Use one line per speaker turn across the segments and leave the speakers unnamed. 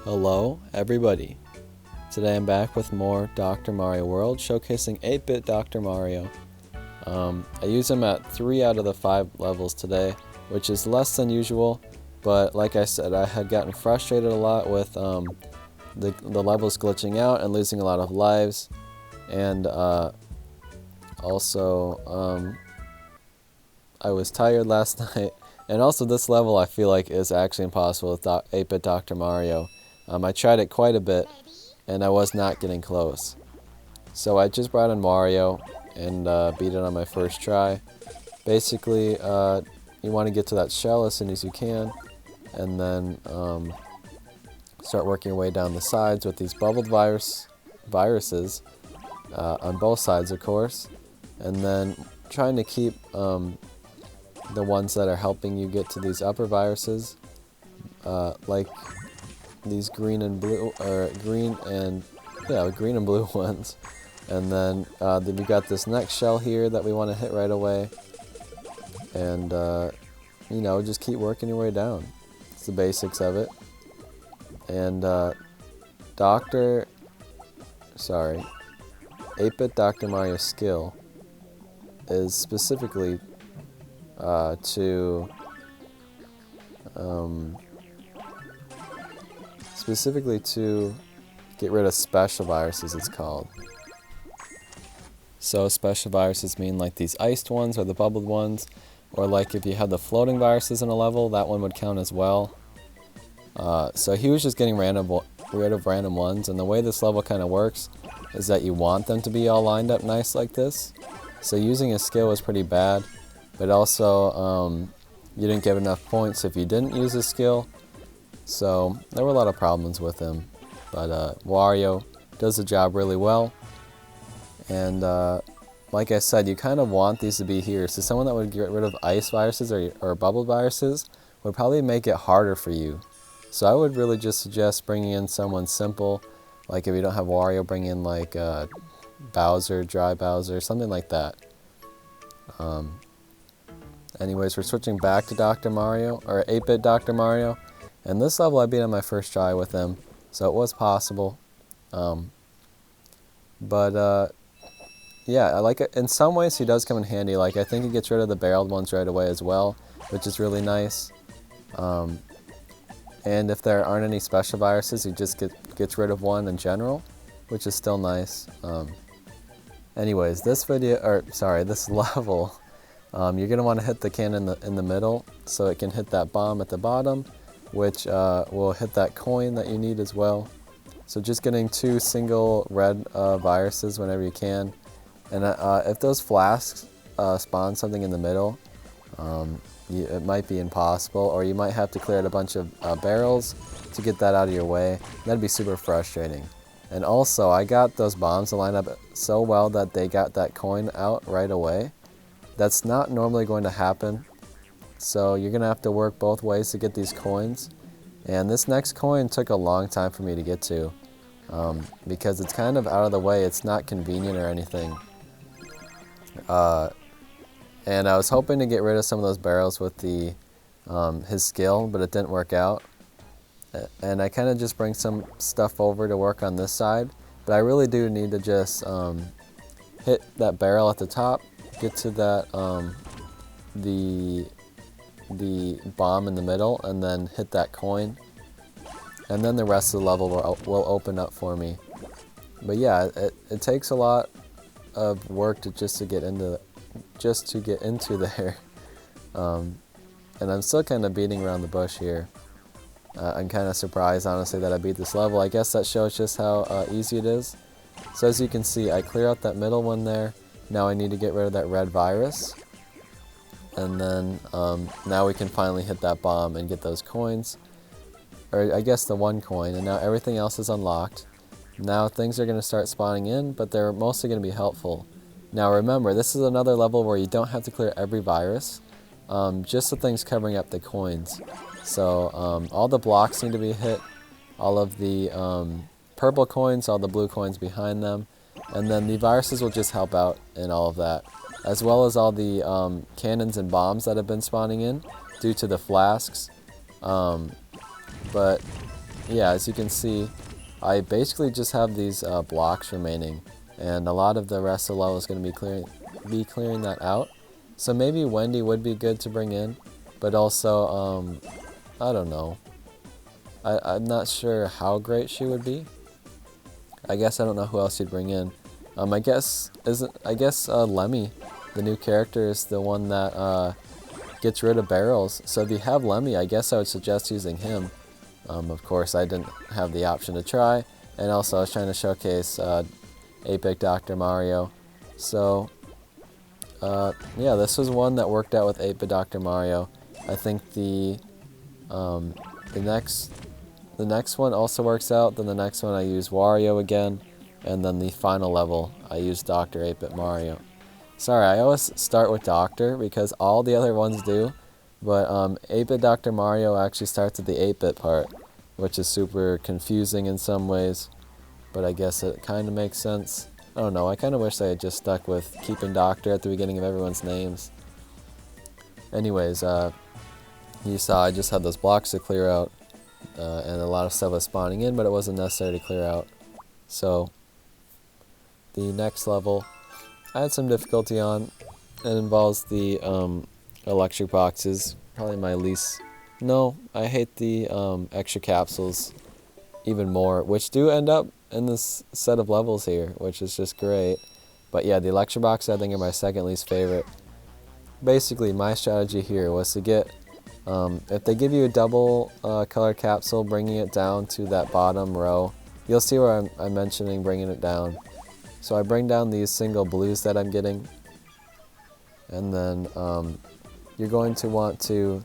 Hello, everybody. Today I'm back with more Dr. Mario World, showcasing 8-bit Dr. Mario. I use him at 3 out of the 5 levels today, which is less than usual, but like I said, I had gotten frustrated a lot with the levels glitching out and losing a lot of lives, and also I was tired last night, and also this level I feel like is actually impossible with 8-bit Dr. Mario. I tried it quite a bit, and I was not getting close. So I just brought in Mario and beat it on my first try. Basically, you want to get to that shell as soon as you can, and then start working your way down the sides with these bubbled viruses on both sides, of course, and then trying to keep the ones that are helping you get to these upper viruses, like these green and blue ones. And then we got this next shell here that we want to hit right away, and just keep working your way down. It's the basics of it. And 8-bit Dr. Mario's skill is specifically to get rid of special viruses, it's called. So special viruses mean like these iced ones or the bubbled ones, or like if you had the floating viruses in a level, that one would count as well. So he was just getting rid of random ones, and the way this level kind of works is that you want them to be all lined up nice like this. So using his skill was pretty bad, but also you didn't get enough points if you didn't use his skill. So there were a lot of problems with him, but Wario does the job really well. And like I said, you kind of want these to be here. So someone that would get rid of ice viruses or bubble viruses would probably make it harder for you. So I would really just suggest bringing in someone simple, like if you don't have Wario, bring in like Bowser, Dry Bowser, something like that. Anyways, we're switching back to Dr. Mario, or 8-bit Dr. Mario. And this level I beat on my first try with him, so it was possible. Yeah, I like it. In some ways he does come in handy. Like I think he gets rid of the barreled ones right away as well, which is really nice. And if there aren't any special viruses, he just gets rid of one in general, which is still nice. Anyways, this level, you're gonna want to hit the cannon in the middle so it can hit that bomb at the bottom, which will hit that coin that you need as well. So just getting 2 single red viruses whenever you can. And if those flasks spawn something in the middle, it might be impossible, or you might have to clear out a bunch of barrels to get that out of your way. That'd be super frustrating. And also, I got those bombs to line up so well that they got that coin out right away. That's not normally going to happen. So you're going to have to work both ways to get these coins. And this next coin took a long time for me to get to, because it's kind of out of the way. It's not convenient or anything. And I was hoping to get rid of some of those barrels with his skill, but it didn't work out. And I kind of just bring some stuff over to work on this side, but I really do need to just hit that barrel at the top, get to that the bomb in the middle, and then hit that coin, and then the rest of the level will open up for me. But yeah, it takes a lot of work just to get into there. And I'm still kind of beating around the bush here. I'm kind of surprised, honestly, that I beat this level. I guess that shows just how easy it is. So as you can see, I clear out that middle one there. Now I need to get rid of that red virus. And then now we can finally hit that bomb and get those coins. Or I guess the 1 coin. And now everything else is unlocked. Now things are going to start spawning in, but they're mostly going to be helpful. Now remember, this is another level where you don't have to clear every virus, just the things covering up the coins. So all the blocks need to be hit, all of the purple coins, all the blue coins behind them, and then the viruses will just help out in all of that, as well as all the cannons and bombs that have been spawning in due to the flasks. But yeah, as you can see, I basically just have these blocks remaining, and a lot of the rest of the level is going to be clearing that out. So maybe Wendy would be good to bring in, but also I don't know. I'm not sure how great she would be. I guess I don't know who else you'd bring in. I guess Lemmy, the new character, is the one that gets rid of barrels. So if you have Lemmy, I guess I would suggest using him. Of course, I didn't have the option to try, and also I was trying to showcase 8-Bit Dr. Mario. So yeah, this was one that worked out with 8-Bit Dr. Mario. I think the next one also works out. Then the next one I use Wario again, and then the final level I use Dr. 8-Bit Mario. Sorry, I always start with Doctor because all the other ones do, but 8-Bit Dr. Mario actually starts at the 8-bit part, which is super confusing in some ways, but I guess it kind of makes sense. I don't know, I kind of wish they had just stuck with keeping Doctor at the beginning of everyone's names. Anyways, you saw I just had those blocks to clear out, and a lot of stuff was spawning in, but it wasn't necessary to clear out. So, the next level I had some difficulty on. It involves the electric boxes. Probably my least... No, I hate the extra capsules even more, which do end up in this set of levels here, which is just great. But yeah, the electric boxes I think are my second least favorite. Basically, my strategy here was to get... if they give you a double color capsule, bringing it down to that bottom row, you'll see where I'm mentioning bringing it down. So I bring down these single blues that I'm getting, and then you're going to want to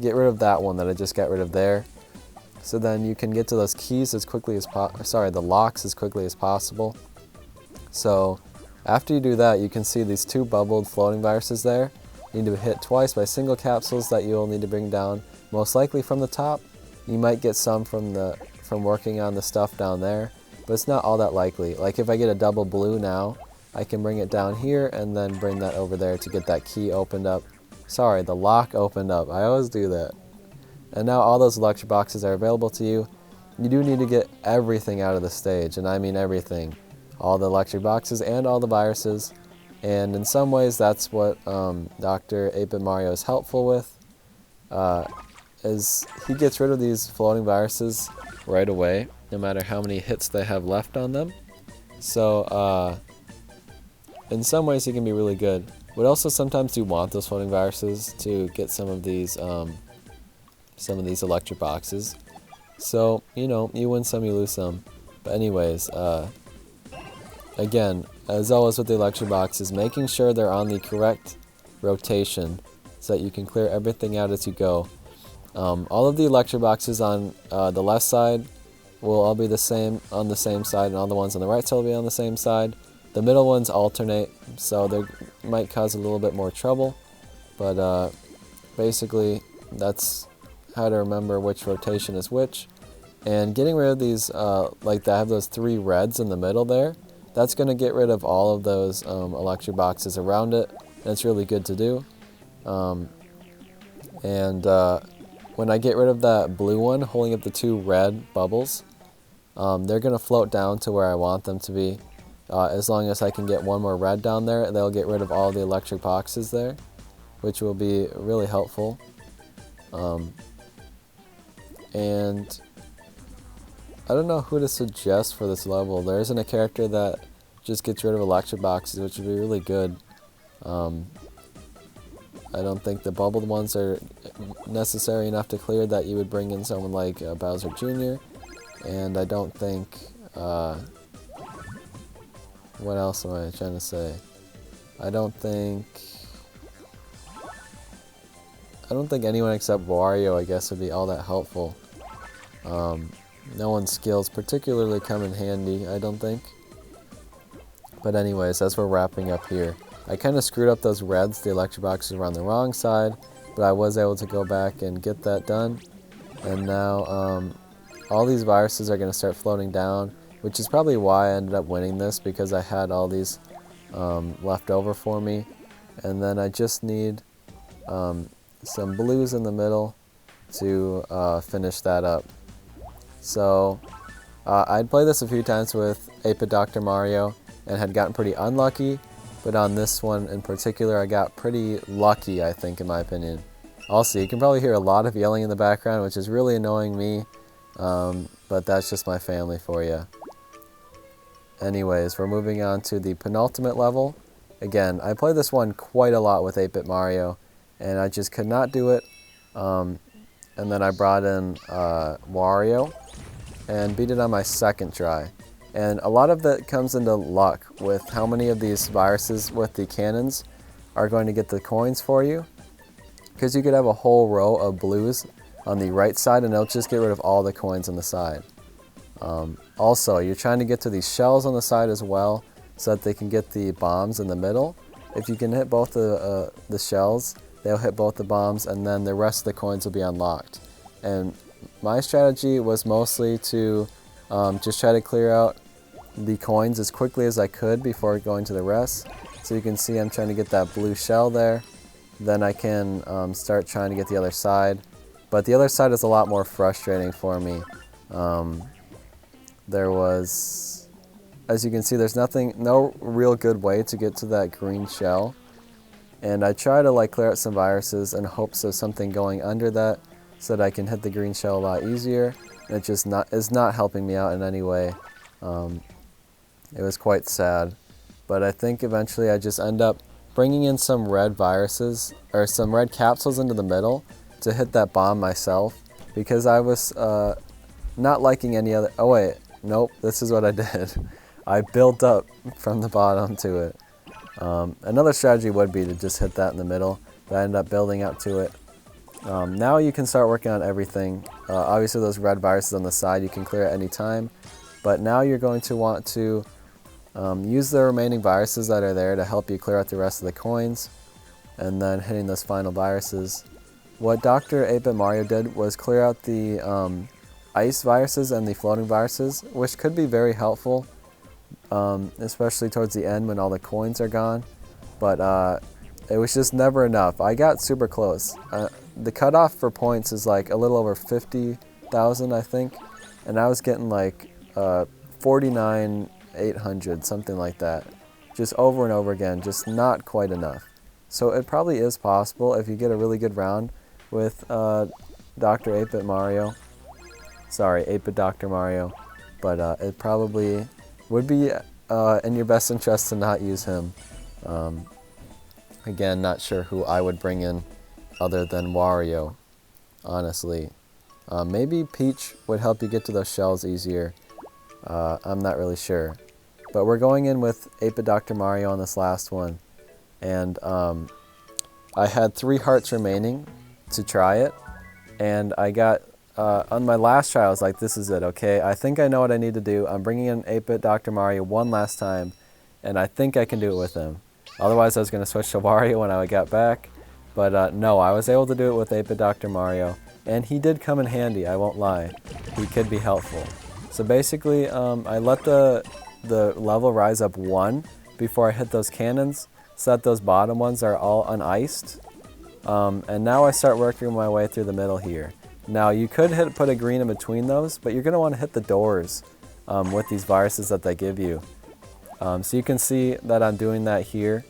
get rid of that one that I just got rid of there. So then you can get to those keys as quickly as the locks as quickly as possible. So after you do that, you can see these two bubbled floating viruses there. You need to hit twice by single capsules that you'll need to bring down, most likely from the top. You might get some from working on the stuff down there, but it's not all that likely. Like if I get a double blue now, I can bring it down here and then bring that over there to get that key opened up. Sorry, the lock opened up. I always do that. And now all those electric boxes are available to you. You do need to get everything out of the stage, and I mean everything. All the electric boxes and all the viruses. And in some ways that's what Dr. 8-Bit Mario is helpful with. Is he gets rid of these floating viruses right away, no matter how many hits they have left on them. So in some ways he can be really good. But also sometimes you want those floating viruses to get some of these electric boxes. So, you know, you win some, you lose some. But anyways, again, as always with the electric boxes, making sure they're on the correct rotation so that you can clear everything out as you go. All of the electric boxes on the left side will all be the same on the same side, and all the ones on the right side will be on the same side. The middle ones alternate, so they might cause a little bit more trouble, but basically that's how to remember which rotation is which. And getting rid of these, like I have those three reds in the middle there, that's going to get rid of all of those electric boxes around it, and it's really good to do. When I get rid of that blue one holding up the two red bubbles, they're going to float down to where I want them to be. As long as I can get one more red down there, they'll get rid of all the electric boxes there, which will be really helpful. And I don't know who to suggest for this level. There isn't a character that just gets rid of electric boxes, which would be really good. I don't think the bubbled ones are necessary enough to clear that you would bring in someone like Bowser Jr. And I don't think... what else am I trying to say? I don't think anyone except Wario, I guess, would be all that helpful. No one's skills particularly come in handy, I don't think. But anyways, as we're wrapping up here, I kind of screwed up those reds. The electric boxes were on the wrong side, but I was able to go back and get that done. And now all these viruses are going to start floating down, which is probably why I ended up winning this, because I had all these left over for me. And then I just need some blues in the middle to finish that up. So I'd played this a few times with 8-Bit Dr. Mario and had gotten pretty unlucky, but on this one in particular I got pretty lucky, I think, in my opinion. Also, you can probably hear a lot of yelling in the background, which is really annoying me, but that's just my family for you. Anyways, we're moving on to the penultimate level. Again, I played this one quite a lot with 8-Bit Mario, and I just could not do it. And then I brought in Wario and beat it on my second try. And a lot of that comes into luck with how many of these viruses with the cannons are going to get the coins for you. Because you could have a whole row of blues on the right side and it'll just get rid of all the coins on the side. Also, you're trying to get to these shells on the side as well so that they can get the bombs in the middle. If you can hit both the shells, they'll hit both the bombs and then the rest of the coins will be unlocked. And my strategy was mostly to just try to clear out the coins as quickly as I could before going to the rest. So you can see I'm trying to get that blue shell there. Then I can start trying to get the other side. But the other side is a lot more frustrating for me. There was, as you can see, there's no real good way to get to that green shell. And I try to clear out some viruses in hopes of something going under that so that I can hit the green shell a lot easier. And it just is not helping me out in any way. It was quite sad. But I think eventually I just end up bringing in some red viruses, or some red capsules into the middle to hit that bomb myself. Because I was not liking any other, oh wait, nope, this is what I did. I built up from the bottom to it. Another strategy would be to just hit that in the middle, but I ended up building up to it. Now you can start working on everything. Obviously those red viruses on the side you can clear at any time, but now you're going to want to use the remaining viruses that are there to help you clear out the rest of the coins, and then hitting those final viruses. What Dr. 8-Bit Mario did was clear out the ice viruses and the floating viruses, which could be very helpful, especially towards the end when all the coins are gone, but it was just never enough. I got super close. The cutoff for points is a little over 50,000, I think, and I was getting 49,800, something like that, just over and over again, just not quite enough. So it probably is possible if you get a really good round with Dr. 8-Bit Mario. Sorry, 8-Bit Dr. Mario, but it probably would be in your best interest to not use him. Again, not sure who I would bring in other than Wario, honestly. Maybe Peach would help you get to those shells easier. I'm not really sure. But we're going in with 8-Bit Dr. Mario on this last one. And I had 3 hearts remaining to try it. And I got, on my last try, I was like, this is it, okay? I think I know what I need to do. I'm bringing in 8-Bit Dr. Mario one last time. And I think I can do it with him. Otherwise, I was going to switch to Wario when I got back. But no, I was able to do it with 8-Bit Dr. Mario. And he did come in handy, I won't lie. He could be helpful. So basically, I let the level rise up 1 before I hit those cannons, so that those bottom ones are all uniced. And now I start working my way through the middle here. Now you could put a green in between those, but you're going to want to hit the doors with these viruses that they give you. So you can see that I'm doing that here.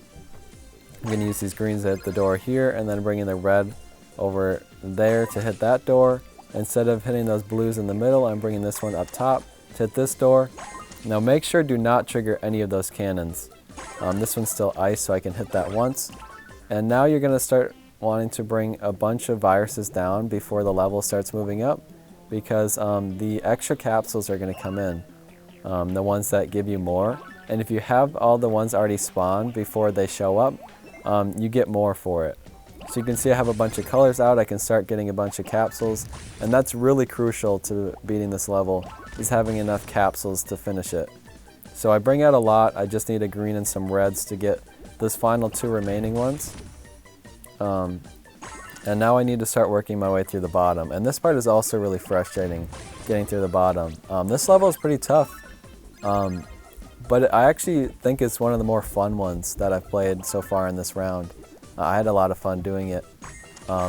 I'm going to use these greens to hit the door here, and then bring in the red over there to hit that door. Instead of hitting those blues in the middle, I'm bringing this one up top to hit this door. Now make sure do not trigger any of those cannons. This one's still ice, so I can hit that once. And now you're going to start wanting to bring a bunch of viruses down before the level starts moving up, because the extra capsules are going to come in, the ones that give you more. And if you have all the ones already spawned before they show up, you get more for it. So you can see I have a bunch of colors out. I can start getting a bunch of capsules, and that's really crucial to beating this level, is having enough capsules to finish it. So I bring out a lot. I just need a green and some reds to get those final 2 remaining ones. And now I need to start working my way through the bottom. And this part is also really frustrating, getting through the bottom. This level is pretty tough, but I actually think it's one of the more fun ones that I've played so far in this round. I had a lot of fun doing it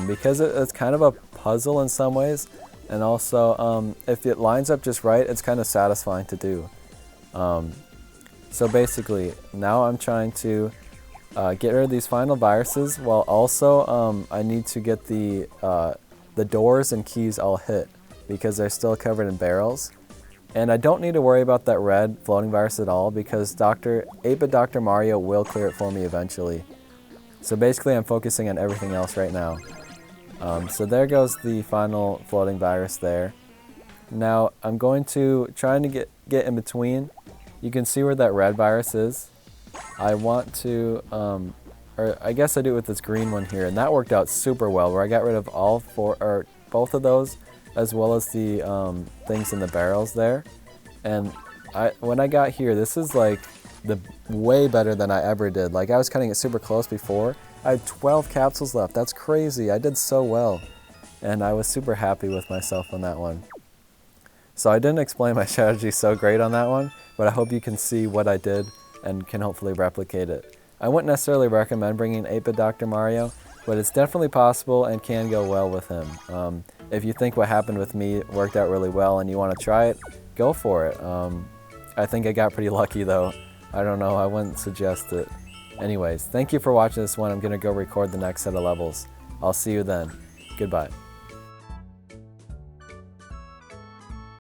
because it's kind of a puzzle in some ways, And also, if it lines up just right, it's kind of satisfying to do. So basically, now I'm trying to get rid of these final viruses, while also I need to get the doors and keys all hit because they're still covered in barrels. And I don't need to worry about that red floating virus at all because 8-Bit Dr. Mario will clear it for me eventually. So basically I'm focusing on everything else right now. So there goes the final floating virus there. Now I'm going to try to get in between. You can see where that red virus is. I want to, or I guess I do it with this green one here, and that worked out super well where I got rid of all four, or both of those, as well as the things in the barrels there. And when I got here, this is like way better than I ever did. Like I was cutting it super close before. I had 12 capsules left. That's crazy. I did so well. And I was super happy with myself on that one. So I didn't explain my strategy so great on that one, but I hope you can see what I did and can hopefully replicate it. I wouldn't necessarily recommend bringing 8-Bit Dr. Mario, but it's definitely possible and can go well with him. If you think what happened with me worked out really well and you want to try it, go for it. I think I got pretty lucky though. I don't know, I wouldn't suggest it. Anyways, thank you for watching this one. I'm going to go record the next set of levels. I'll see you then. Goodbye.